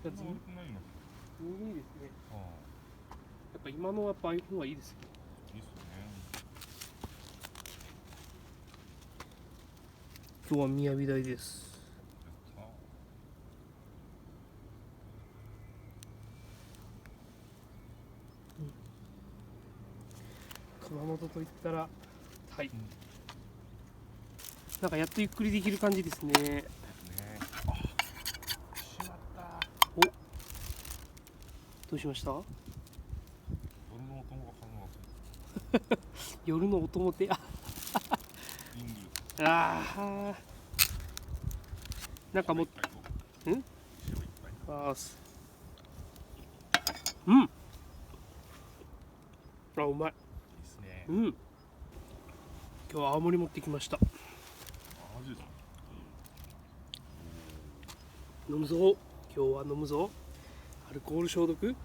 やつ。悪くないの。いいですね。ああ、やっぱ今のはやっぱああいう方がいいですよ。いいっすよね。今日は宮城台です。やった熊本といったらタイ、んなんかやっとゆっくりできる感じですね。ね。あ、しまった。お、どうしました？俺の音が反応す夜の音もて、ある。リング。あー、なんかもう、塩いっぱいと。ん？塩いっぱい。あーす、うん、あ、うまい。いいっすね。うん、今日は青森持ってきました。マジですか。飲むぞ、今日は飲むぞ。アルコール消毒。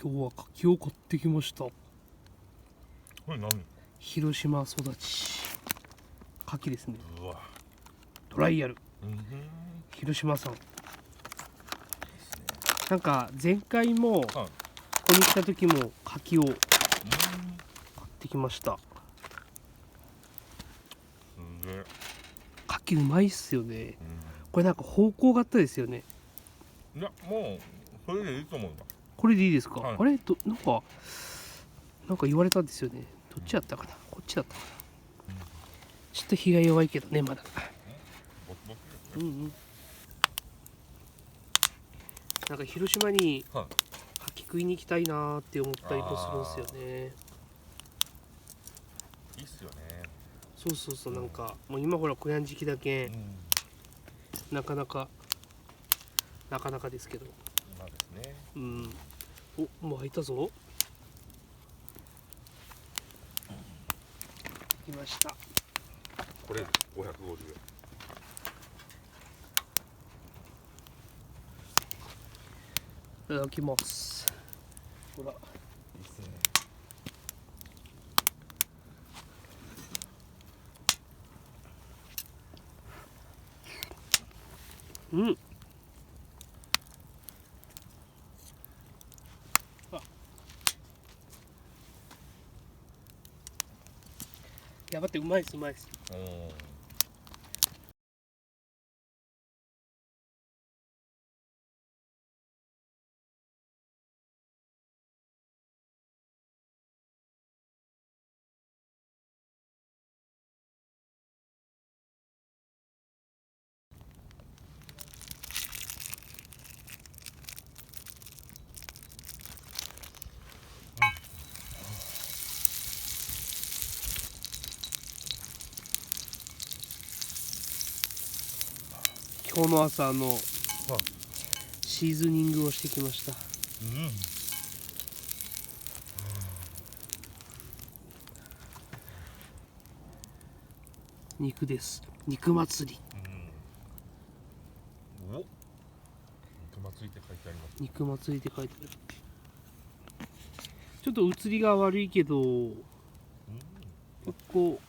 今日は柿を買ってきました。これ何？広島育ち柿ですね。うわ。トライアルうん。広島産。いいっすね。なんか前回もこはい。こに来た時も柿を買うん。ってきました。すげえ。柿うまいっすよね。うこれなんか方向型ですよね。ん。いや、もうそれでいいと思うんだ。これでいいですか？はいあれなんか言われたんですよね。どっちだったかな、こっちだったかな。ちょっと火が弱いけどね、まだ。ボキボキうんうん。なんか広島にはい。柿食いに行きたいなーって思ったりもするんですよね。いいっすよね。そうそうそう、なんかもう今ほら小やん時期だけうん。なかなかですけど。今ですね。うん。お、もう開いたぞ。来ました。これです。550円。いただきます。ほら、いいっすね。うん。あ、やばってうまいです、うまいです。うん。今日の朝はい。シーズニングをしてきました。うん。肉です。肉祭り。うん。お。肉祭りって書いてあります。肉祭りって書いてある。ちょっと写りが悪いけど、うん。結構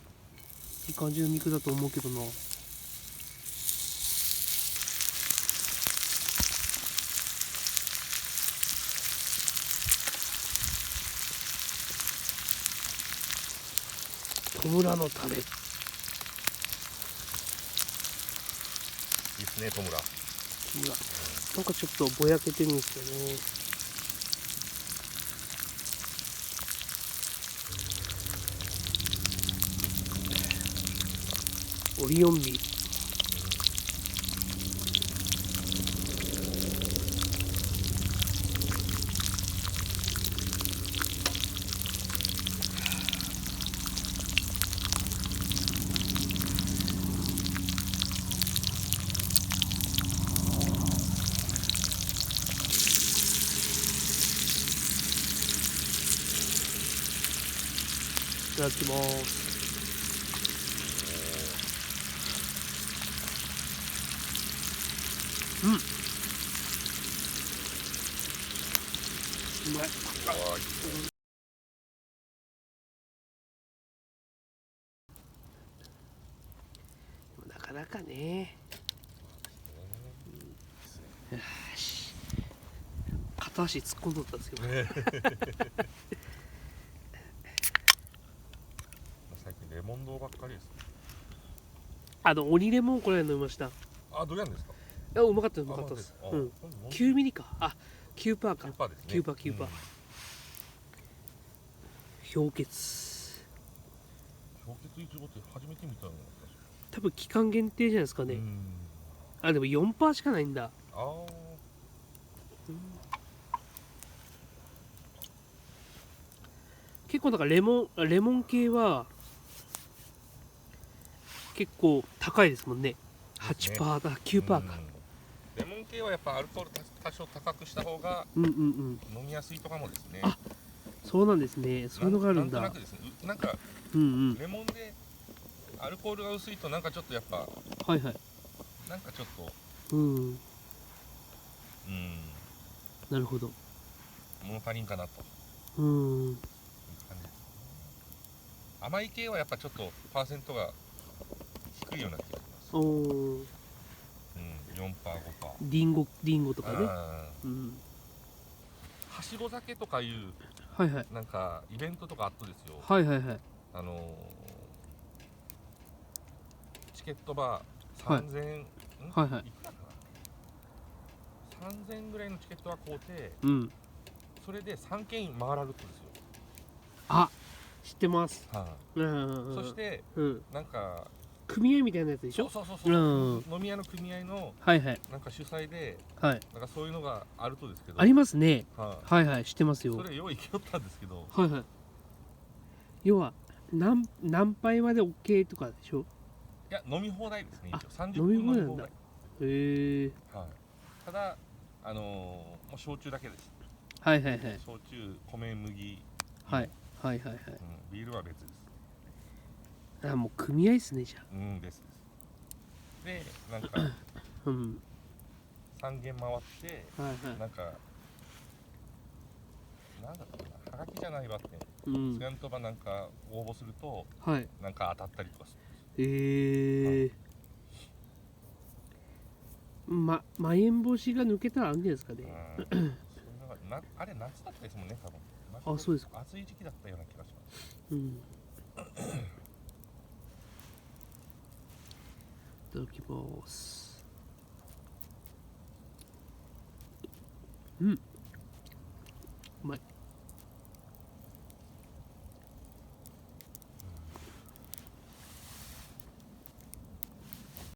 いい感じの肉だと思うけどな。戸村のタレ。いいっすね、戸村。戸村。なんかちょっとぼやけてるんですよね。オリオンビール。いただきます。うん、うまい。あなかなかね。よし、片足突っ込んどったんですよ。ね最近レモン堂ばっかりですね。鬼レモンこれ飲みました。いあ、どうやんですか。や、うまかったです、うまかったです。あうん。キュ9ミリか。あ、9%か。キューパーですね。 9%、9%。氷結。氷結いちごって初めて見たの。多分期間限定じゃないですかね。うんあ、でも4%しかないんだ。ああ結構だからレモン系は結構高いですもんね。ですね8%だ、9%か。レモン系はやっぱアルコール多少高くした方がうんうんうん。飲みやすいとかもですね。あ、そうなんですね。そういうのがあるんだ。なんとなくですね。なんかうんうん。レモンでアルコールが薄いとなんかちょっとやっぱはいはい。なんかちょっとうん。なるほど。物足りんかなといううん。感じですね。甘い系はやっぱちょっとパーセントが低いような気がします。おー。4%、5%。リンゴとかね。あうん。はしご酒とかいうはいはい。なんかイベントとかあったですよ。はいはいはい。あのチケットバーはい3000円、はいはい。いくらかな、3000円ぐらいのチケットは買うて、うん。それで3軒回られるんですよ。あ、知ってます。はうん。そして、うん。なんか組合みたいなやつでしょ。そう、うん飲み屋の組合のはいはい。なんか主催ではい。なんかそういうのがあるとですけど、ありますね。ははいはい。知ってますよ。それよう行きよったんですけど、はいはい。要は、何杯まで OK とかでしょ。いや飲み放題ですね。一応30飲み分放題なんだ。飲み放題。へえ。ただもう焼酎だけです。はいはいはい。焼酎、米麦、はいはいはいはい。ビールは別です。あ、もう組合っすね、じゃですで、なんかあ。うん。 3軒回ってはいはい。なんかなんだったかな、はがきじゃないわって、うんス。ガンとばなんか応募するとはい。なんか当たったりとかすまん延防止が抜けたらあるんじゃないですかね。る。それがあれ夏だったですもんね、多分。あ、そうですか。暑い時期だったような気がします。うん。いただきます。うん。うまい。